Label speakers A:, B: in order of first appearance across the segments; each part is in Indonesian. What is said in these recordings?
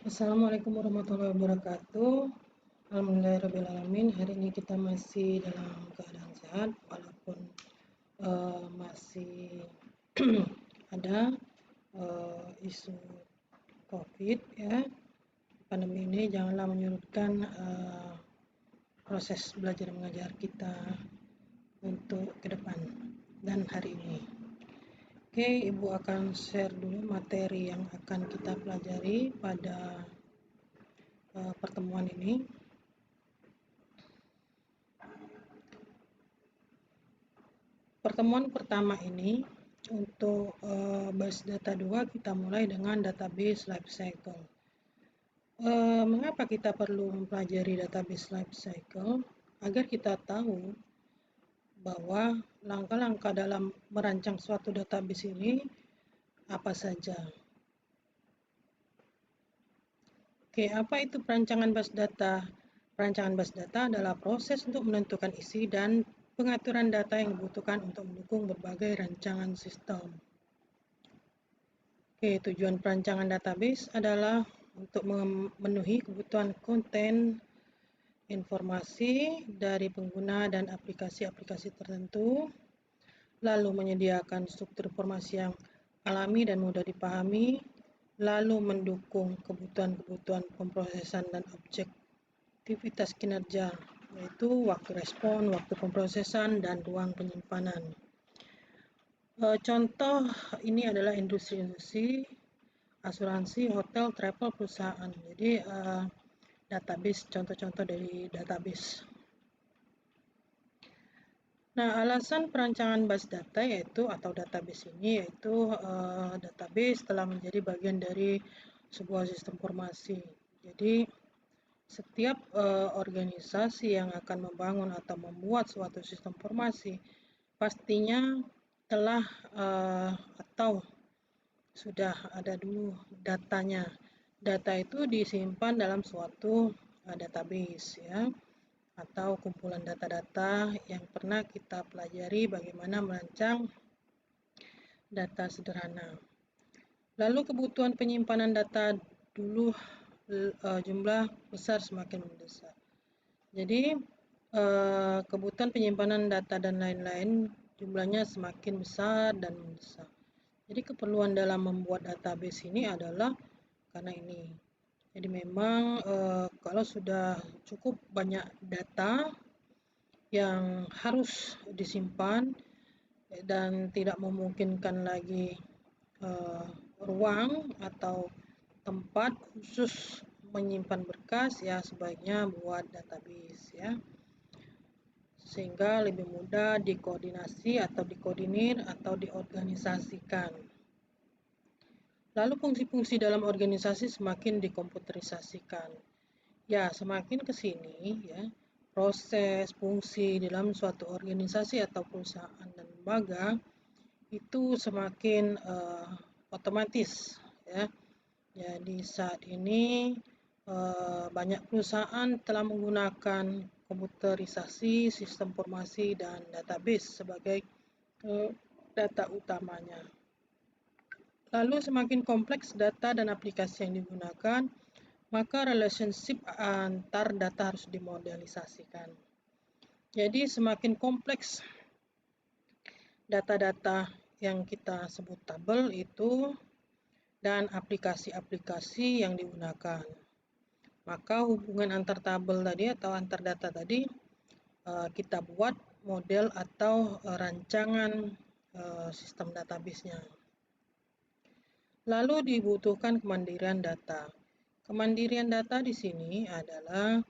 A: Assalamualaikum warahmatullahi wabarakatuh. Alhamdulillahirrahmanirrahim. Hari ini kita masih dalam keadaan sehat walaupun masih ada isu COVID ya. Pandemi ini janganlah menyurutkan proses belajar mengajar kita untuk ke depan dan hari ini. Oke, Ibu akan share dulu materi yang akan kita pelajari pada pertemuan ini. Pertemuan pertama ini untuk base data 2 kita mulai dengan database lifecycle. Mengapa kita perlu mempelajari database lifecycle? Agar kita tahu bahwa langkah-langkah dalam merancang suatu database ini apa saja. Oke, apa itu perancangan base data? Perancangan base data adalah proses untuk menentukan isi dan pengaturan data yang dibutuhkan untuk mendukung berbagai rancangan sistem. Oke, tujuan perancangan database adalah untuk memenuhi kebutuhan konten informasi dari pengguna dan aplikasi-aplikasi tertentu, lalu menyediakan struktur informasi yang alami dan mudah dipahami, lalu mendukung kebutuhan-kebutuhan pemrosesan dan objektivitas kinerja, yaitu waktu respon, waktu pemrosesan, dan ruang penyimpanan. Contoh ini adalah industri-industri, asuransi, hotel, travel, perusahaan. Jadi database, contoh-contoh dari database. Nah, alasan perancangan base data atau database ini yaitu database telah menjadi bagian dari sebuah sistem informasi. Jadi setiap organisasi yang akan membangun atau membuat suatu sistem informasi pastinya telah atau sudah ada dulu datanya. Data itu disimpan dalam suatu database ya, atau kumpulan data-data yang pernah kita pelajari bagaimana merancang data sederhana. Lalu kebutuhan penyimpanan data dulu jumlah besar semakin mendesak. Jadi kebutuhan penyimpanan data dan lain-lain jumlahnya semakin besar dan mendesak. Jadi keperluan dalam membuat database ini adalah karena ini. Jadi memang kalau sudah cukup banyak data yang harus disimpan dan tidak memungkinkan lagi ruang atau tempat khusus menyimpan berkas, ya sebaiknya buat database ya, sehingga lebih mudah dikoordinasi atau dikoordinir atau diorganisasikan. Lalu fungsi-fungsi dalam organisasi semakin dikomputerisasikan. Ya, semakin ke sini ya, proses fungsi dalam suatu organisasi atau perusahaan dan lembaga itu semakin otomatis ya. Jadi saat ini banyak perusahaan telah menggunakan komputerisasi sistem informasi dan database sebagai data utamanya. Lalu semakin kompleks data dan aplikasi yang digunakan, maka relationship antar data harus dimodelisasikan. Jadi semakin kompleks data-data yang kita sebut tabel itu dan aplikasi-aplikasi yang digunakan, maka hubungan antar tabel tadi atau antar data tadi kita buat model atau rancangan sistem database-nya. Lalu dibutuhkan kemandirian data. Kemandirian data di sini adalah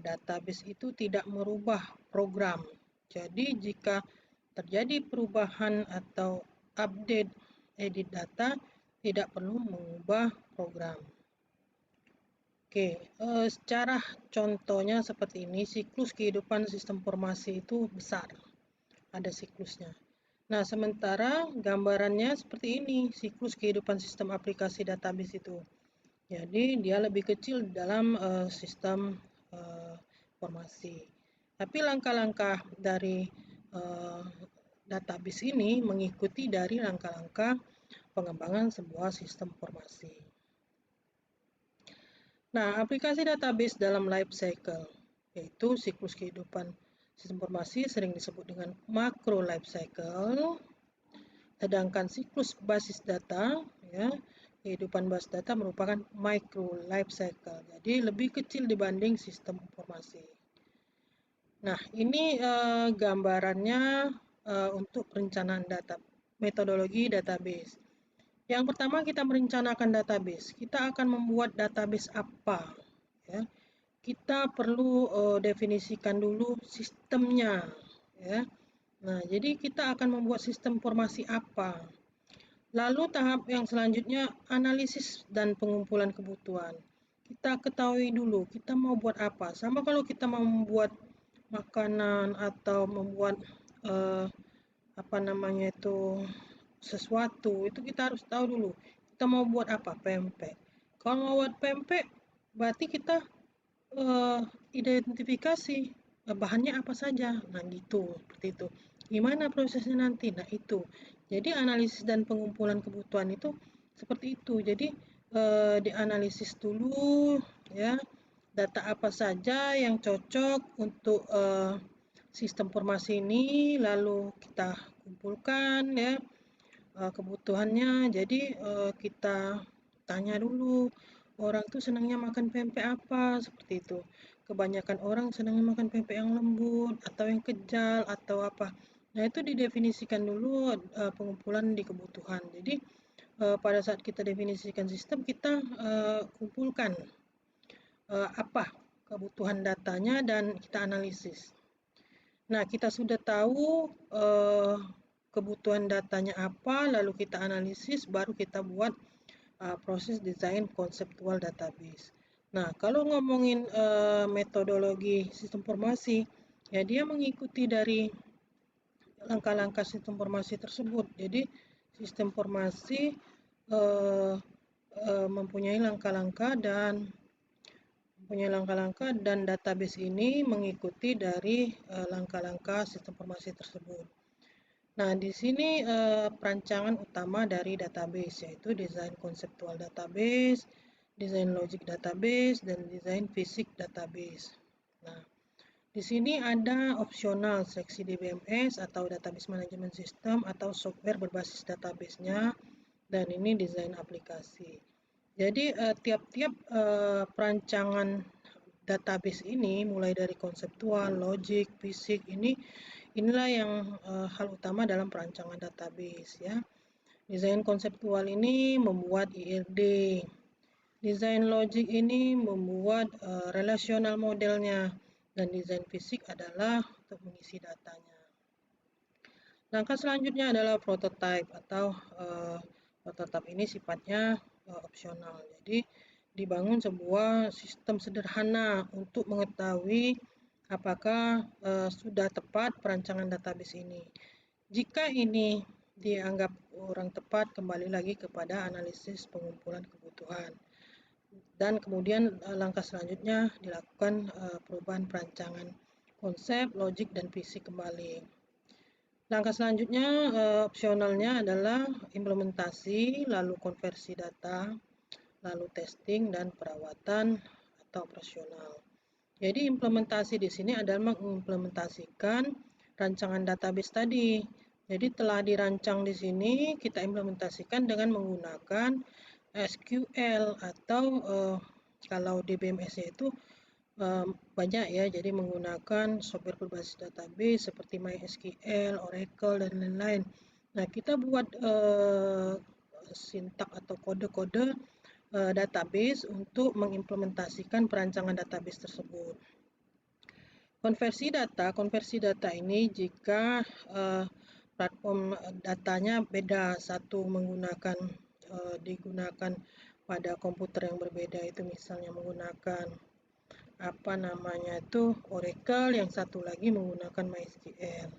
A: database itu tidak merubah program. Jadi jika terjadi perubahan atau update edit data, tidak perlu mengubah program. Oke, secara contohnya seperti ini, siklus kehidupan sistem informasi itu besar, ada siklusnya. Nah, sementara gambarannya seperti ini, siklus kehidupan sistem aplikasi database itu. Jadi, dia lebih kecil dalam sistem informasi. Tapi langkah-langkah dari database ini mengikuti dari langkah-langkah pengembangan sebuah sistem informasi. Nah, aplikasi database dalam life cycle, yaitu siklus kehidupan sistem informasi sering disebut dengan macro life cycle, sedangkan siklus basis data, ya, kehidupan basis data merupakan micro life cycle, jadi lebih kecil dibanding sistem informasi. Nah, ini gambarannya untuk perencanaan data, metodologi database. Yang pertama, kita merencanakan database. Kita akan membuat database apa? Ya. Kita perlu definisikan dulu sistemnya. Ya. Nah, jadi kita akan membuat sistem informasi apa? Lalu tahap yang selanjutnya, analisis dan pengumpulan kebutuhan. Kita ketahui dulu, kita mau buat apa. Sama kalau kita mau membuat makanan atau membuat eh, apa namanya itu sesuatu, itu kita harus tahu dulu kita mau buat apa. Pempek, kalau mau buat pempek berarti kita identifikasi bahannya apa saja. Nah gitu, seperti itu. Gimana prosesnya nanti? Nah itu, jadi analisis dan pengumpulan kebutuhan itu seperti itu. Jadi dianalisis dulu, ya, data apa saja yang cocok untuk sistem informasi ini, lalu kita kumpulkan, ya, kebutuhannya. Jadi kita tanya dulu, orang tuh senangnya makan pempek apa, seperti itu. Kebanyakan orang senangnya makan pempek yang lembut atau yang kejal atau apa. Nah, itu didefinisikan dulu pengumpulan di kebutuhan. Jadi pada saat kita definisikan sistem, kita kumpulkan apa kebutuhan datanya dan kita analisis. Nah, kita sudah tahu kebutuhan datanya apa, lalu kita analisis, baru kita buat proses desain konseptual database. Nah, kalau ngomongin metodologi sistem informasi, ya dia mengikuti dari langkah-langkah sistem informasi tersebut. Jadi, sistem informasi mempunyai langkah-langkah dan database ini mengikuti dari langkah-langkah sistem informasi tersebut. Nah, di sini perancangan utama dari database, yaitu desain konseptual database, desain logik database, dan desain fisik database. Nah, di sini ada opsional seksi DBMS atau database management system atau software berbasis database-nya, dan ini desain aplikasi. Jadi tiap-tiap perancangan database ini mulai dari konseptual, logik, fisik, inilah yang hal utama dalam perancangan database, ya. Desain konseptual ini membuat IRD. Desain logik ini membuat relational modelnya, dan desain fisik adalah untuk mengisi datanya. Langkah selanjutnya adalah prototype atau prototype ini sifatnya opsional. Jadi dibangun sebuah sistem sederhana untuk mengetahui apakah sudah tepat perancangan database ini. Jika ini dianggap kurang tepat, kembali lagi kepada analisis pengumpulan kebutuhan. Dan kemudian langkah selanjutnya dilakukan perubahan perancangan konsep, logik, dan fisik kembali. Langkah selanjutnya opsionalnya adalah implementasi, lalu konversi data, lalu testing, dan perawatan atau operasional. Jadi implementasi di sini adalah mengimplementasikan rancangan database tadi. Jadi telah dirancang di sini, kita implementasikan dengan menggunakan SQL atau kalau DBMS itu banyak, ya, jadi menggunakan software berbasis database seperti MySQL, Oracle, dan lain-lain. Nah, kita buat sintak atau kode-kode database untuk mengimplementasikan perancangan database tersebut. Konversi data ini jika platform datanya beda, satu digunakan pada komputer yang berbeda, itu misalnya menggunakan Oracle, yang satu lagi menggunakan MySQL.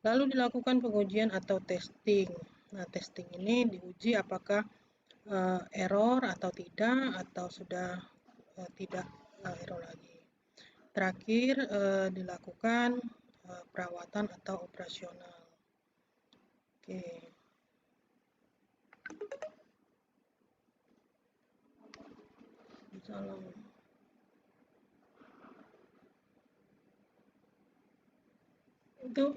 A: Lalu dilakukan pengujian atau testing. Nah, testing ini diuji apakah error atau tidak, atau sudah tidak error lagi. Terakhir dilakukan perawatan atau operasional. Oke. Salam. Itu